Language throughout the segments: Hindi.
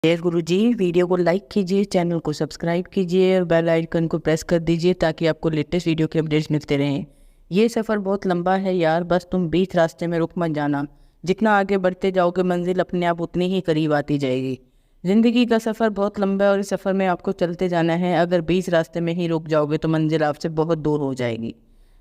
जय गुरु जी। वीडियो को लाइक कीजिए, चैनल को सब्सक्राइब कीजिए और बेल आइकन को प्रेस कर दीजिए ताकि आपको लेटेस्ट वीडियो के अपडेट्स मिलते रहें। ये सफ़र बहुत लंबा है यार, बस तुम बीच रास्ते में रुक मत जाना। जितना आगे बढ़ते जाओगे मंजिल अपने आप उतनी ही करीब आती जाएगी। ज़िंदगी का सफ़र बहुत लंबा है और इस सफ़र में आपको चलते जाना है। अगर बीच रास्ते में ही रुक जाओगे तो मंजिल आपसे बहुत दूर हो जाएगी।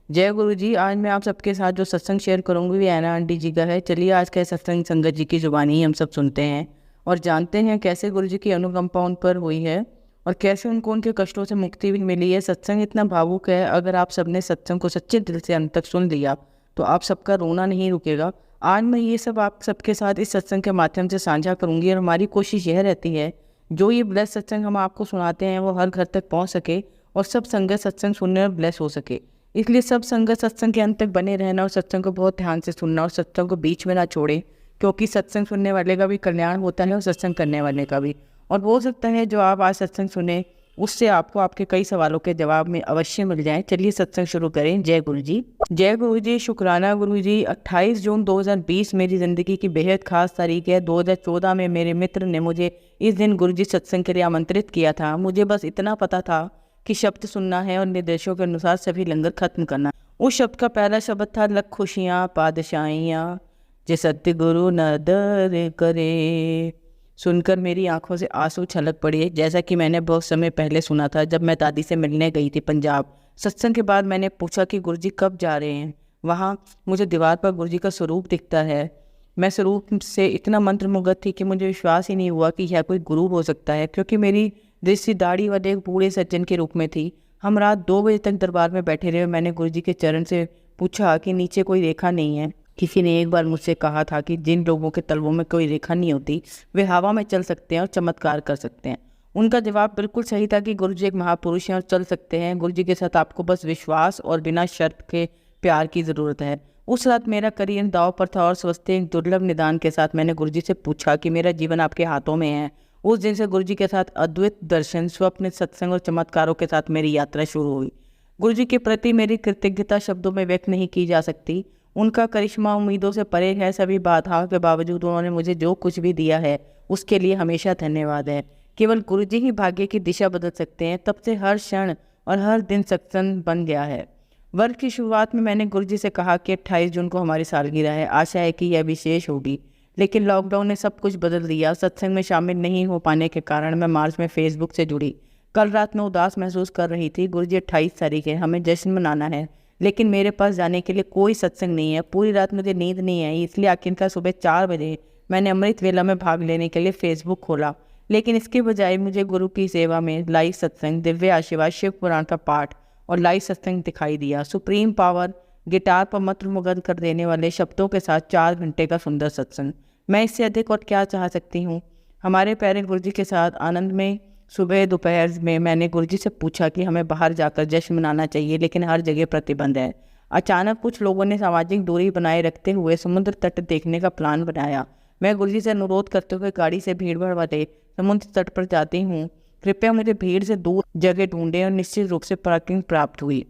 जय गुरु जी। आज मैं आप सबके साथ जो सत्संग शेयर करूँगी वो ऐना आंटी जी का है। चलिए आज का सत्संग संगत जी की जुबानी ही हम सब सुनते हैं और जानते हैं कैसे गुरु जी की अनुकंपा उन पर हुई है और कैसे उनको उनके कष्टों से मुक्ति भी मिली है। सत्संग इतना भावुक है, अगर आप सबने सत्संग को सच्चे दिल से अंत तक सुन लिया तो आप सबका रोना नहीं रुकेगा। आज मैं ये सब आप सबके साथ इस सत्संग के माध्यम से साझा करूंगी और हमारी कोशिश यह रहती है जो ये ब्लेस सत्संग हम आपको सुनाते हैं वो हर घर तक पहुँच सके और सब संगत सत्संग सुनने और ब्लेस हो सके। इसलिए सब संगत सत्संग के अंत तक बने रहना और सत्संग को बहुत ध्यान से सुनना और सत्संग को बीच में ना छोड़े, क्योंकि सत्संग सुनने वाले का भी कल्याण होता है और सत्संग करने वाले का भी। और हो सकता है जो आप आज सत्संग सुने उससे आपको आपके कई सवालों के जवाब में अवश्य मिल जाए। चलिए सत्संग शुरू करें। जय गुरु जी। जय गुरु जी। शुक्राना गुरु जी। 28 जून 2020 मेरी ज़िंदगी की बेहद खास तारीख है। 2014 में मेरे मित्र ने मुझे इस दिन गुरु जी सत्संग के लिए आमंत्रित किया था। मुझे बस इतना पता था कि शब्द सुनना है और निर्देशों के अनुसार सभी लंगर खत्म करना। उस शब्द का पहला शब्द था लख खुशियाँ पादशाइयाँ जे सतगुरु न दर करे। सुनकर मेरी आंखों से आंसू छलक पड़े, जैसा कि मैंने बहुत समय पहले सुना था जब मैं दादी से मिलने गई थी पंजाब। सत्संग के बाद मैंने पूछा कि गुरुजी कब जा रहे हैं। वहाँ मुझे दीवार पर गुरुजी का स्वरूप दिखता है। मैं स्वरूप से इतना मंत्रमुग्ध थी कि मुझे विश्वास ही नहीं हुआ कि यह कोई गुरु हो सकता है, क्योंकि मेरी दृष्टि दाढ़ी वाले एक बूढ़े सज्जन के रूप में थी। हम रात 2 बजे तक दरबार में बैठे रहे। मैंने गुरुजी के चरण से पूछा कि नीचे कोई रेखा नहीं है। किसी ने एक बार मुझसे कहा था कि जिन लोगों के तलवों में कोई रेखा नहीं होती वे हवा में चल सकते हैं और चमत्कार कर सकते हैं। उनका जवाब बिल्कुल सही था कि गुरुजी एक महापुरुष हैं और चल सकते हैं। गुरुजी के साथ आपको बस विश्वास और बिना शर्त के प्यार की ज़रूरत है। उस रात मेरा करियर दांव पर था और स्वस्थ एक दुर्लभ निदान के साथ मैंने गुरुजी से पूछा कि मेरा जीवन आपके हाथों में है। उस दिन से गुरुजी के साथ अद्वैत दर्शन, स्वप्न, सत्संग और चमत्कारों के साथ मेरी यात्रा शुरू हुई। गुरुजी के प्रति मेरी कृतज्ञता शब्दों में व्यक्त नहीं की जा सकती। उनका करिश्मा उम्मीदों से परे है। सभी बाधाओं के बावजूद उन्होंने मुझे जो कुछ भी दिया है उसके लिए हमेशा धन्यवाद है। केवल गुरुजी ही भाग्य की दिशा बदल सकते हैं। तब से हर क्षण और हर दिन सत्संग बन गया है। वर्ष की शुरुआत में मैंने गुरुजी से कहा कि 28 जून को हमारी सालगिरह है, आशा है कि यह विशेष होगी। लेकिन लॉकडाउन ने सब कुछ बदल दिया। सत्संग में शामिल नहीं हो पाने के कारण मैं मार्च में फेसबुक से जुड़ी। कल रात में उदास महसूस कर रही थी। गुरुजी 28 तारीख है, हमें जश्न मनाना है, लेकिन मेरे पास जाने के लिए कोई सत्संग नहीं है। पूरी रात मुझे नींद नहीं आई, इसलिए आखिरकार सुबह 4 बजे मैंने अमृत वेला में भाग लेने के लिए फेसबुक खोला। लेकिन इसके बजाय मुझे गुरु की सेवा में लाइव सत्संग, दिव्य आशीर्वाद, शिव पुराण का पाठ और लाइव सत्संग दिखाई दिया। सुप्रीम पावर, गिटार पर मंत्रमुग्ध कर देने वाले शब्दों के साथ 4 घंटे का सुंदर सत्संग। मैं इससे अधिक और क्या चाह सकती हूँ। हमारे प्यारे गुरुजी के साथ आनंद में सुबह दोपहर में मैंने गुरुजी से पूछा कि हमें बाहर जाकर जश्न मनाना चाहिए, लेकिन हर जगह प्रतिबंध है। अचानक कुछ लोगों ने सामाजिक दूरी बनाए रखते हुए समुद्र तट देखने का प्लान बनाया। मैं गुरुजी से अनुरोध करते हुए गाड़ी से भीड़ भाड़ वाले समुद्र तट पर जाती हूँ। कृपया मुझे भीड़ से दूर जगह ढूंढें और निश्चित रूप से पार्किंग प्राप्त हुई।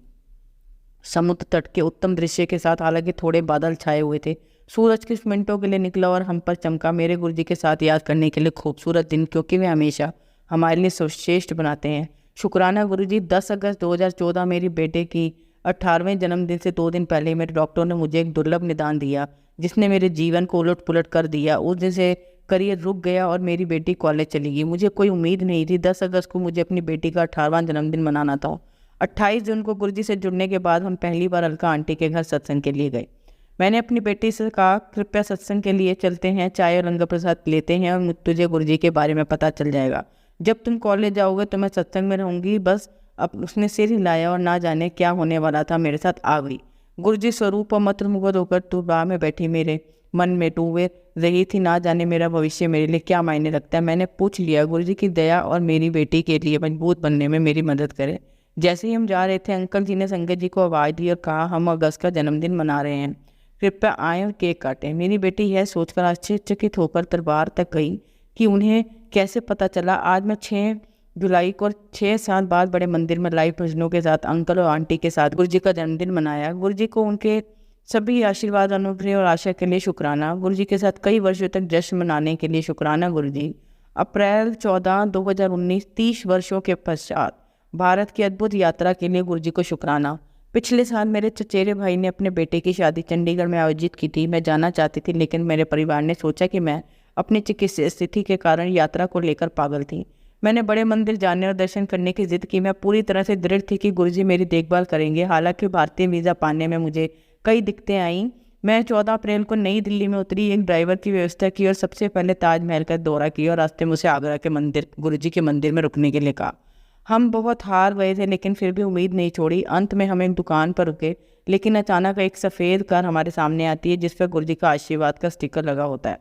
समुद्र तट के उत्तम दृश्य के साथ हालांकि थोड़े बादल छाए हुए थे। सूरज कुछ मिनटों के लिए निकला और हम पर चमका। मेरे गुरुजी के साथ याद करने के लिए खूबसूरत दिन, क्योंकि वे हमेशा हमारे लिए सर्वश्रेष्ठ बनाते हैं। शुक्राना गुरुजी। 10 अगस्त 2014 मेरी बेटे की 18वें जन्मदिन से 2 दिन पहले मेरे डॉक्टर ने मुझे एक दुर्लभ निदान दिया जिसने मेरे जीवन को उलट पुलट कर दिया। उस दिन से करियर रुक गया और मेरी बेटी कॉलेज चली गई। मुझे कोई उम्मीद नहीं थी। 10 अगस्त को मुझे अपनी बेटी का 18वां जन्मदिन मनाना था। 28 जून को गुरुजी से जुड़ने के बाद हम पहली बार अलका आंटी के घर सत्संग के लिए गए। मैंने अपनी बेटी से कहा कृपया सत्संग के लिए चलते हैं, चाय और लंगर प्रसाद लेते हैं और तुझे गुरुजी के बारे में पता चल जाएगा। जब तुम कॉलेज जाओगे तो मैं सत्संग में रहूंगी। बस अब उसने सिर हिलाया और ना जाने क्या होने वाला था मेरे साथ आ गई। गुरुजी स्वरूप और मंत्रमुग्ध होकर तू राह में बैठी मेरे मन में डूबे रही थी। ना जाने मेरा भविष्य मेरे लिए क्या मायने रखता है। मैंने पूछ लिया गुरुजी की दया और मेरी बेटी के लिए मजबूत बनने में मेरी मदद करे। जैसे ही हम जा रहे थे अंकल जी ने संगत जी को आवाज़ दी और कहा हम अगस्त का जन्मदिन मना रहे हैं, कृपया आएँ और केक काटें। मेरी बेटी यह सोचकर आश्चर्यचकित होकर दरबार तक गई कि उन्हें कैसे पता चला। आज मैं 6 जुलाई को 6 साल बाद बड़े मंदिर में लाइव भजनों के साथ अंकल और आंटी के साथ गुरुजी का जन्मदिन मनाया। गुरुजी को उनके सभी आशीर्वाद, अनुग्रह और आशा के लिए शुक्राना। गुरुजी के साथ कई वर्षों तक जश्न मनाने के लिए शुक्राना गुरुजी। अप्रैल 14, 2019, 30 वर्षों के पश्चात भारत की अद्भुत यात्रा के लिए गुरुजी को शुक्राना। पिछले साल मेरे चचेरे भाई ने अपने बेटे की शादी चंडीगढ़ में आयोजित की थी। मैं जाना चाहती थी, लेकिन मेरे परिवार ने सोचा कि मैं अपनी चिकित्सीय स्थिति के कारण यात्रा को लेकर पागल थी। मैंने बड़े मंदिर जाने और दर्शन करने की जिद की। मैं पूरी तरह से दृढ़ थी कि गुरुजी मेरी देखभाल करेंगे। हालांकि भारतीय वीज़ा पाने में मुझे कई दिक्कतें आईं। मैं 14 अप्रैल को नई दिल्ली में उतरी, एक ड्राइवर की व्यवस्था की और सबसे पहले ताजमहल का दौरा किया और रास्ते में उसे आगरा के मंदिर, गुरुजी के मंदिर में रुकने के लिए कहा। हम बहुत हार गए थे, लेकिन फिर भी उम्मीद नहीं छोड़ी। अंत में हम एक दुकान पर रुके, लेकिन अचानक एक सफ़ेद कार हमारे सामने आती है जिस पर गुरुजी का आशीर्वाद का स्टिकर लगा होता है।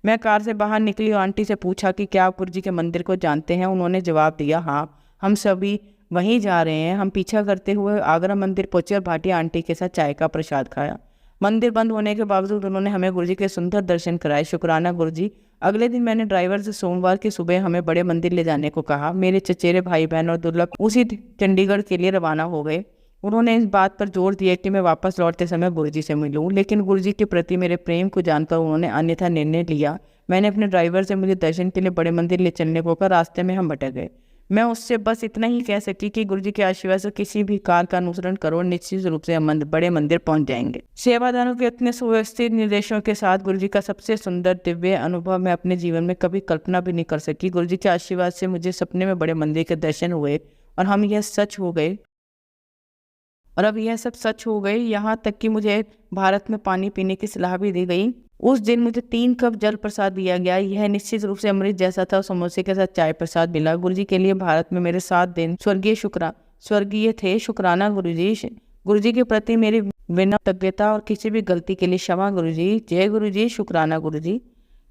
मैं कार से बाहर निकली और आंटी से पूछा कि क्या आप गुरुजी के मंदिर को जानते हैं। उन्होंने जवाब दिया, हाँ, हम सभी वहीं जा रहे हैं। हम पीछा करते हुए आगरा मंदिर पहुंचे और भाटिया आंटी के साथ चाय का प्रसाद खाया। मंदिर बंद होने के बावजूद उन्होंने हमें गुरुजी के सुंदर दर्शन कराए। शुक्राना गुरुजी। अगले दिन मैंने ड्राइवर से सोमवार की सुबह हमें बड़े मंदिर ले जाने को कहा। मेरे चचेरे भाई बहन और दुर्लभ उसी चंडीगढ़ के लिए रवाना हो गए। उन्होंने इस बात पर जोर दिया कि मैं वापस लौटते समय गुरुजी से मिलूं, लेकिन गुरुजी के प्रति मेरे प्रेम को जानकर उन्होंने अन्यथा निर्णय लिया। मैंने अपने ड्राइवर से मुझे दर्शन के लिए बड़े मंदिर ले चलने को कहा। रास्ते में हम भटक गए। मैं उससे बस इतना ही कह सकी कि गुरुजी के आशीर्वाद से किसी भी कार का अनुसरण करो और निश्चित रूप से हम बड़े मंदिर पहुंच जाएंगे। सेवादारों के इतने सुव्यवस्थित निर्देशों के साथ गुरुजी का सबसे सुंदर दिव्य अनुभव मैं अपने जीवन में कभी कल्पना भी नहीं कर सकी। गुरुजी के आशीर्वाद से मुझे सपने में बड़े मंदिर के दर्शन हुए और हम यह सच हो गए और अब यह सब सच हो गई। यहाँ तक कि मुझे भारत में पानी पीने की सलाह भी दी गई। उस दिन मुझे 3 कप जल प्रसाद दिया गया। यह निश्चित रूप से अमृत जैसा था। समोसे के साथ चाय प्रसाद मिला। गुरुजी के लिए भारत में मेरे 7 दिन स्वर्गीय थे। शुक्राना गुरुजी। गुरुजी के प्रति मेरी विनम्रता और किसी भी गलती के लिए क्षमा गुरुजी। जय गुरुजी। शुक्राना गुरुजी।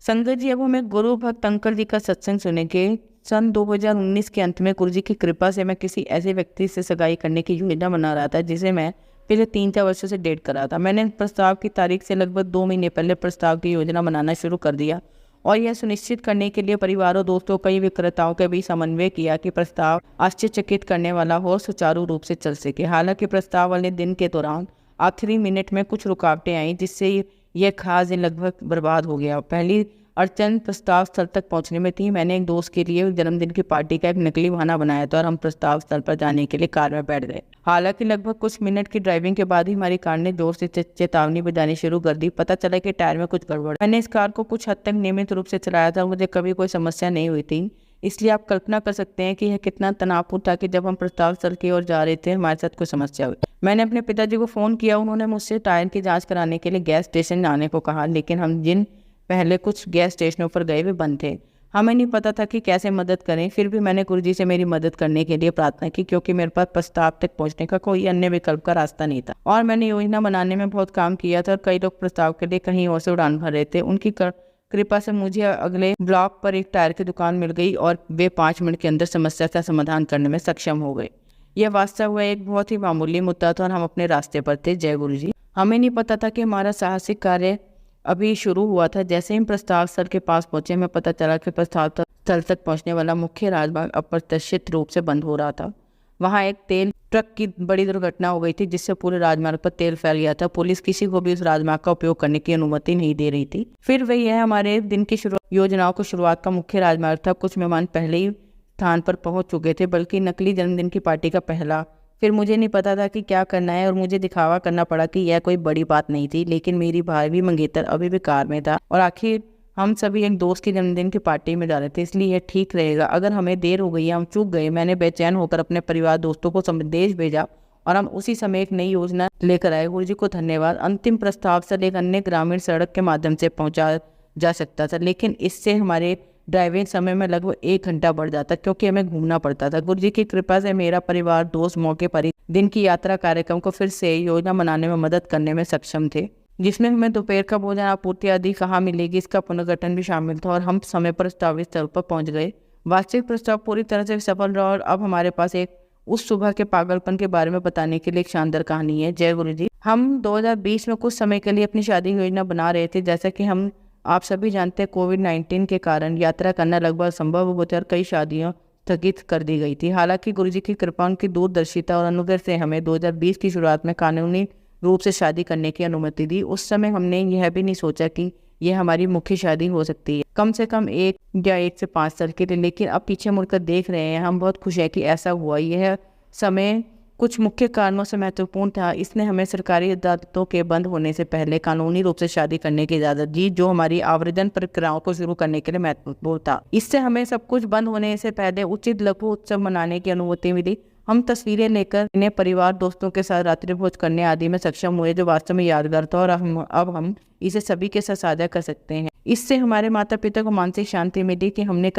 संगत जी, अब हमें गुरु भक्त अंकल जी का सत्संग सुनेंगे। सन 2019 के अंत में गुरुजी की कृपा से मैं किसी ऐसे व्यक्ति से सगाई करने की योजना बना रहा था जिसे मैं पिछले 3-4 वर्षों से डेट कर रहा था। मैंने प्रस्ताव की तारीख से लगभग 2 महीने पहले प्रस्ताव की योजना बनाना शुरू कर दिया और यह सुनिश्चित करने के लिए परिवार और दोस्तों, कई विक्रेताओं के बीच समन्वय किया कि प्रस्ताव आश्चर्यचकित करने वाला हो और सुचारू रूप से चल सके। हालांकि प्रस्ताव वाले दिन के दौरान आखिरी मिनट में कुछ रुकावटें आईं जिससे यह खास दिन लगभग बर्बाद हो गया। पहली अड़चन प्रस्ताव स्थल तक पहुंचने में थी। मैंने एक दोस्त के लिए जन्मदिन की पार्टी का एक नकली बहाना बनाया था और हम प्रस्ताव स्थल पर जाने के लिए कार में बैठ गए। हालांकि लगभग कुछ मिनट की ड्राइविंग के बाद ही हमारी कार ने जोर से चेतावनी बजानी शुरू कर दी। पता चला कि टायर में कुछ गड़बड़। मैंने इस कार को कुछ हद तक नियमित रूप से चलाया था, मुझे कभी कोई समस्या नहीं हुई थी। इसलिए आप कल्पना कर सकते हैं कि यह कितना तनावपूर्ण था कि जब हम प्रस्ताव स्थल की ओर जा रहे थे हमारे साथ कोई समस्या हुई। मैंने अपने पिताजी को फ़ोन किया। उन्होंने मुझसे टायर की जाँच कराने के लिए गैस स्टेशन जाने को कहा, लेकिन हम जिन पहले कुछ गैस स्टेशनों पर गए वे बंद थे। हमें नहीं पता था कि कैसे मदद करें। फिर भी मैंने गुरुजी से मेरी मदद करने के लिए प्रार्थना की, क्योंकि मेरे पास प्रस्ताव तक पहुंचने का कोई अन्य विकल्प का रास्ता नहीं था और मैंने योजना बनाने में बहुत काम किया था और कई लोग प्रस्ताव के लिए कहीं और से उड़ान भर रहे थे। उनकी कृपा से मुझे अगले ब्लॉक पर एक टायर की दुकान मिल गई और वे 5 मिनट के अंदर समस्या का समाधान करने में सक्षम हो गए। यह वास्तव में एक बहुत ही मामूली मुद्दा था और हम अपने रास्ते पर थे। जय गुरुजी। हमें नहीं पता था कि हमारा साहसिक कार्य अभी शुरू हुआ था। जैसे ही प्रस्ताव स्थल के पास पहुंचे हमें पता चला कि प्रस्ताव स्थल तक पहुंचने वाला मुख्य राजमार्ग अप्रत्याशित रूप से बंद हो रहा था। वहां एक तेल ट्रक की बड़ी दुर्घटना हो गई थी जिससे पूरे राजमार्ग पर तेल फैल गया था। पुलिस किसी को भी उस राजमार्ग का उपयोग करने की अनुमति नहीं दे रही थी। फिर वही है, हमारे दिन की योजनाओं को शुरुआत का मुख्य राजमार्ग था। कुछ मेहमान पहले ही स्थान पर पहुंच चुके थे, बल्कि नकली जन्मदिन की पार्टी का पहला। फिर मुझे नहीं पता था कि क्या करना है और मुझे दिखावा करना पड़ा कि यह कोई बड़ी बात नहीं थी, लेकिन मेरी भावी मंगेतर अभी भी कार में था और आखिर हम सभी एक दोस्त की जन्मदिन की पार्टी में जा रहे थे। इसलिए यह ठीक रहेगा अगर हमें देर हो गई, हम चूक गए। मैंने बेचैन होकर अपने परिवार दोस्तों को संदेश भेजा और हम उसी समय एक नई योजना लेकर आए। गुरुजी को धन्यवाद। अंतिम प्रस्ताव से एक अन्य ग्रामीण सड़क के माध्यम से पहुंचा जा सकता था, लेकिन इससे हमारे ड्राइविंग समय में लगभग 1 घंटा बढ़ जाता क्योंकि हमें घूमना पड़ता था। गुरुजी की कृपा से मेरा परिवार दोस्त मौके पर ही दिन की यात्रा कार्यक्रम को फिर से योजना बनाने में मदद करने में सक्षम थे, जिसमें हमें दोपहर का भोजन आपूर्ति आदि कहाँ मिलेगी इसका पुनर्गठन भी शामिल था और हम समय पर प्रस्तावित स्थल पर पहुंच गए। वास्तविक प्रस्ताव पूरी तरह से सफल रहा और अब हमारे पास एक उस सुबह के पागलपन के बारे में बताने के लिए एक शानदार कहानी है। जय गुरुजी। हम 2020 में कुछ समय के लिए अपनी शादी योजना बना रहे थे। जैसा कि आप सभी जानते हैं, कोविड-19 के कारण यात्रा करना लगभग असंभव हो गया और कई शादियां स्थगित कर दी गई थी। हालांकि गुरुजी की कृपा, उनकी दूरदर्शिता और अनुग्रह से हमें 2020 की शुरुआत में कानूनी रूप से शादी करने की अनुमति दी। उस समय हमने यह भी नहीं सोचा कि ये हमारी मुख्य शादी हो सकती है, कम से कम 1 से 5 साल के लिए। लेकिन अब पीछे मुड़कर देख रहे हैं, हम बहुत खुश हैं कि ऐसा हुआ। यह समय कुछ मुख्य कारणों से महत्वपूर्ण था। इसने हमें सरकारी अदालतों के बंद होने से पहले कानूनी रूप से शादी करने की इजाज़त दी, जो हमारी आवेदन प्रक्रियाओं को शुरू करने के लिए महत्वपूर्ण था। इससे हमें सब कुछ बंद होने से पहले उचित लघु उत्सव मनाने की अनुमति मिली। हम तस्वीरें लेकर इन्हें परिवार दोस्तों के साथ रात्रि भोज करने आदि में सक्षम हुए, जो वास्तव में यादगार था, और अब हम इसे सभी के साथ साझा कर सकते हैं। इससे हमारे माता पिता को मानसिक शांति मिली कि हमने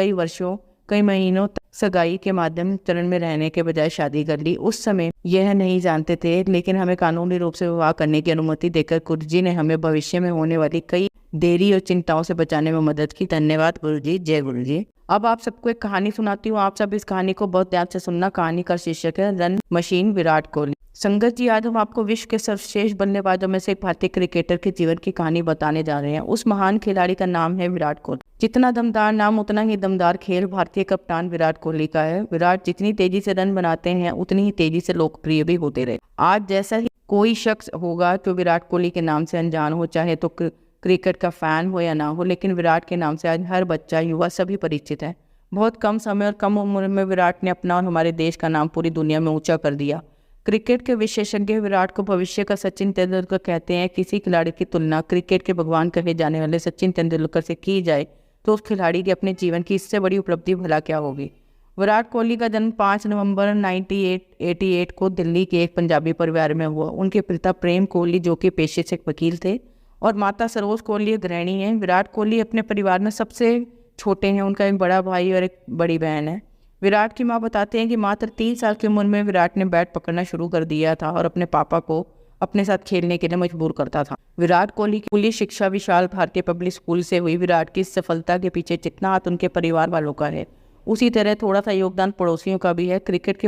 कई महीनों तक सगाई के माध्यम चरण में रहने के बजाय शादी कर ली। उस समय यह नहीं जानते थे, लेकिन हमें कानूनी रूप से विवाह करने की अनुमति देकर गुरुजी ने हमें भविष्य में होने वाली कई देरी और चिंताओं से बचाने में मदद की। धन्यवाद गुरुजी। जय गुरुजी। अब आप सबको एक कहानी सुनाती हूँ, आप सब इस कहानी को बहुत ध्यान से सुनना। कहानी का शीर्षक है रन मशीन विराट कोहली। संगत जी, आज हम आपको विश्व के सर्वश्रेष्ठ बल्लेबाजों में से एक भारतीय क्रिकेटर के जीवन की कहानी बताने जा रहे हैं। उस महान खिलाड़ी का नाम है विराट कोहली। जितना दमदार नाम उतना ही दमदार खेल भारतीय कप्तान विराट कोहली का है। विराट जितनी तेजी से रन बनाते हैं, उतनी ही तेजी से लोकप्रिय भी होते रहे। आज जैसा ही कोई शख्स होगा जो विराट कोहली के नाम से अनजान हो, चाहे तो क्रिकेट का फैन हो या ना हो, लेकिन विराट के नाम से आज हर बच्चा, युवा सभी परिचित है। बहुत कम समय और कम उम्र में विराट ने अपना और हमारे देश का नाम पूरी दुनिया में ऊंचा कर दिया। क्रिकेट के विशेषज्ञ विराट को भविष्य का सचिन तेंदुलकर कहते हैं। किसी खिलाड़ी की तुलना क्रिकेट के भगवान कहे जाने वाले सचिन तेंदुलकर से की जाए तो उस खिलाड़ी के अपने जीवन की इससे बड़ी उपलब्धि भला क्या होगी। विराट कोहली का जन्म 5 नवंबर 1988 को दिल्ली के एक पंजाबी परिवार में हुआ। उनके पिता प्रेम कोहली, जो कि पेशे से वकील थे, और माता सरोज कोहली गृहिणी हैं। विराट कोहली अपने परिवार में सबसे छोटे हैं। उनका एक बड़ा भाई और एक बड़ी बहन है। विराट की माँ बताते हैं कि मात्र 3 साल की उम्र में विराट ने बैट पकड़ना शुरू कर दिया था और अपने पापा को अपने साथ खेलने के लिए मजबूर करता था। विराट कोहली की स्कूली शिक्षा विशाल भारतीय पब्लिक स्कूल से हुई। विराट की इस सफलता के पीछे जितना हाथ उनके परिवार वालों का है, उसी तरह थोड़ा सा योगदान पड़ोसियों का भी है। क्रिकेट के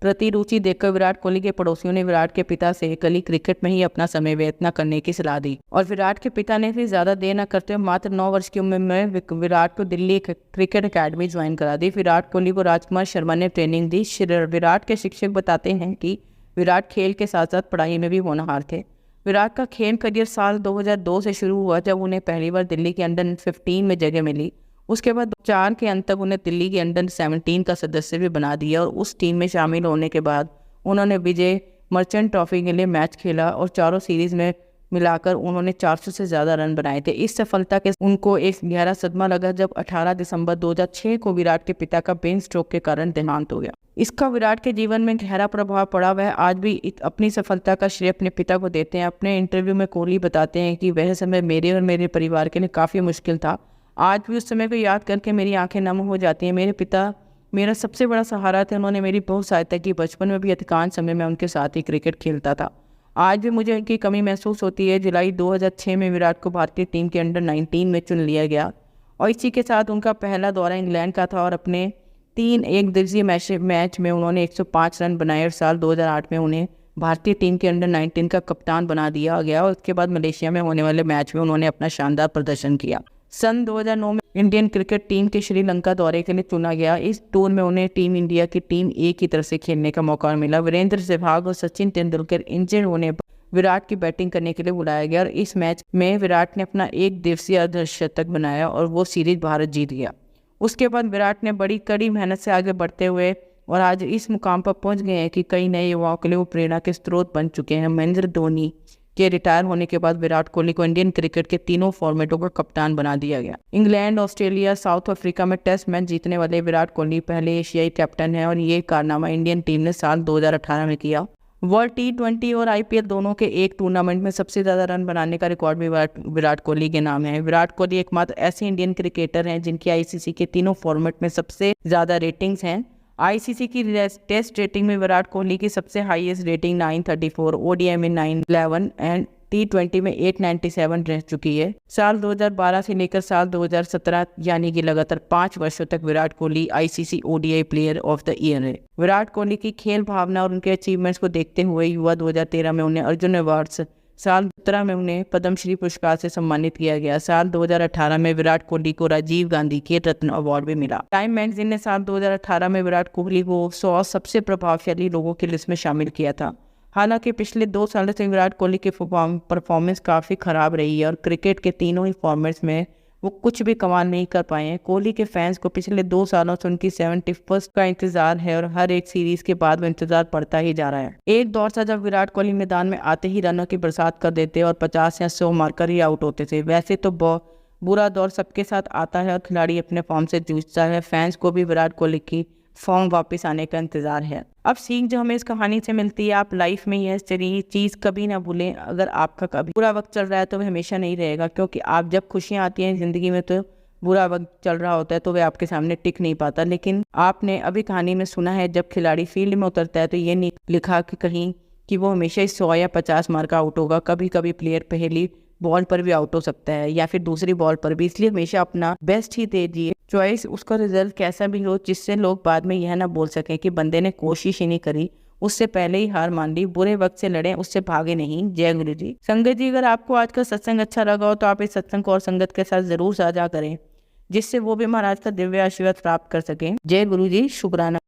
प्रति रुचि देखकर विराट कोहली के पड़ोसियों ने विराट के पिता से कल क्रिकेट में ही अपना समय व्यतीत न करने की सलाह दी, और विराट के पिता ने फिर ज्यादा देर न करते हुए मात्र 9 वर्ष की उम्र में विराट को दिल्ली क्रिकेट अकेडमी ज्वाइन करा दी। विराट कोहली को राजकुमार शर्मा ने ट्रेनिंग दी। विराट के शिक्षक बताते हैं कि विराट खेल के साथ साथ पढ़ाई में भी होनहार थे। विराट का खेल करियर साल 2002 से शुरू हुआ, जब उन्हें पहली बार दिल्ली के अंडर 15 में जगह मिली। उसके बाद 2004 के अंत तक उन्हें दिल्ली के अंडर 17 का सदस्य भी बना दिया, और उस टीम में शामिल होने के बाद उन्होंने विजय मर्चेंट ट्रॉफी के लिए मैच खेला और चारों सीरीज में मिलाकर उन्होंने 400 से ज़्यादा रन बनाए थे। इस सफलता के उनको एक गहरा सदमा लगा जब 18 दिसंबर 2006 को विराट के पिता का ब्रेन स्ट्रोक के कारण देहांत हो गया। इसका विराट के जीवन में गहरा प्रभाव पड़ा। वह आज भी अपनी सफलता का श्रेय अपने पिता को देते हैं। अपने इंटरव्यू में कोहली बताते हैं कि वह समय मेरे और मेरे परिवार के लिए काफ़ी मुश्किल था। आज भी उस समय को याद करके मेरी आंखें नम हो जाती हैं। मेरे पिता मेरा सबसे बड़ा सहारा थे। उन्होंने मेरी बहुत सहायता की। बचपन में भी अधिकांश समय मैं उनके साथ ही क्रिकेट खेलता था। आज भी मुझे उनकी कमी महसूस होती है। जुलाई 2006 में विराट को भारतीय टीम के अंडर 19 में चुन लिया गया, और इसी के साथ उनका पहला दौरा इंग्लैंड का था, और अपने 3 एकदिवसीय मैच में उन्होंने 105 रन बनाए, और साल 2008 में उन्हें भारतीय टीम के अंडर 19 का कप्तान बना दिया गया, और उसके बाद मलेशिया में होने वाले मैच में उन्होंने अपना शानदार प्रदर्शन किया। सन 2009 में इंडियन क्रिकेट टीम के श्रीलंका दौरे के लिए चुना गया। इस टूर में उन्हें टीम इंडिया की टीम ए की तरफ से खेलने का मौका मिला। वीरेंद्र सहवाग और सचिन तेंदुलकर इंजर्ड होने पर विराट की बैटिंग करने के लिए बुलाया गया, और इस मैच में विराट ने अपना 1 दिवसीय अर्धशतक बनाया और वो सीरीज भारत जीत गया। उसके बाद विराट ने बड़ी कड़ी मेहनत से आगे बढ़ते हुए और आज इस मुकाम पर पहुंच गए हैं कि कई नए युवाओं के लिए वो प्रेरणा के स्रोत बन चुके हैं। महेंद्र धोनी के रिटायर होने के बाद विराट कोहली को इंडियन क्रिकेट के तीनों फॉर्मेटों का कप्तान बना दिया गया। इंग्लैंड, ऑस्ट्रेलिया, साउथ अफ्रीका में टेस्ट मैच जीतने वाले विराट कोहली पहले एशियाई कैप्टन है, और ये कारनामा इंडियन टीम ने साल 2018 में किया। वर्ल्ड T20 और IPL दोनों के एक टूर्नामेंट में सबसे ज़्यादा रन बनाने का रिकॉर्ड भी विराट कोहली के नाम है। विराट कोहली एकमात्र ऐसे इंडियन क्रिकेटर हैं जिनकी ICC के तीनों फॉर्मेट में सबसे ज़्यादा रेटिंग्स हैं। ICC की टेस्ट रेटिंग में विराट कोहली की सबसे हाईएस्ट रेटिंग 934, ODI में 911 एंड T20 में 897 रह चुकी है। साल 2012 से लेकर साल 2017 यानी कि लगातार 5 वर्षों तक Virat Kohli ICC ODI player of the year है। विराट कोहली की खेल भावना और उनके अचीवमेंट्स को देखते हुए युवा 2013 में उन्हें अर्जुन अवार्ड्स, साल 2017 में उन्हें पद्मश्री पुरस्कार से सम्मानित किया गया। साल 2018 में विराट कोहली को राजीव गांधी खेल रत्न अवार्ड भी मिला। टाइम मैगजीन ने साल 2018 में विराट कोहली को 100 सबसे प्रभावशाली लोगों की लिस्ट में शामिल किया था। हालांकि पिछले 2 सालों से विराट कोहली की परफॉर्मेंस काफ़ी ख़राब रही है और क्रिकेट के तीनों ही फॉर्मेट्स में वो कुछ भी कमाल नहीं कर पाए हैं। कोहली के फैंस को पिछले 2 सालों से उनकी 71st का इंतजार है और हर एक सीरीज के बाद वो इंतजार बढ़ता ही जा रहा है। एक दौर था जब विराट कोहली मैदान में आते ही रनों की बरसात कर देते और 50 या 100 मारकर ही आउट होते थे। वैसे तो बुरा दौर सबके साथ आता है और खिलाड़ी अपने फॉर्म से जूझता है। फैंस को भी विराट कोहली की फॉर्म वापस आने का इंतजार है। अब सीख जो हमें इस कहानी से मिलती है, आप लाइफ में यह चीज़ कभी ना भूलें, अगर आपका कभी बुरा वक्त चल रहा है तो वह हमेशा नहीं रहेगा, क्योंकि आप जब खुशियाँ आती हैं ज़िंदगी में तो बुरा वक्त चल रहा होता है तो वह आपके सामने टिक नहीं पाता। लेकिन आपने अभी कहानी में सुना है जब खिलाड़ी फील्ड में उतरता है तो ये नहीं लिखा कि कहीं कि वो हमेशा 100 या 50 मार का आउट होगा। कभी कभी प्लेयर पहली बॉल पर भी आउट हो सकता है या फिर दूसरी बॉल पर भी, इसलिए हमेशा अपना बेस्ट ही दे दिए। चॉइस उसका रिजल्ट कैसा भी हो, जिससे लोग बाद में यह ना बोल सकें कि बंदे ने कोशिश ही नहीं करी, उससे पहले ही हार मान ली। बुरे वक्त से लड़े, उससे भागे नहीं। जय गुरु जी। संगत जी, अगर आपको आज का सत्संग अच्छा लगा हो तो आप इस सत्संग को और संगत के साथ जरूर साझा करें, जिससे वो भी महाराज का दिव्य आशीर्वाद प्राप्त कर सकें। जय गुरु जी। शुक्राना।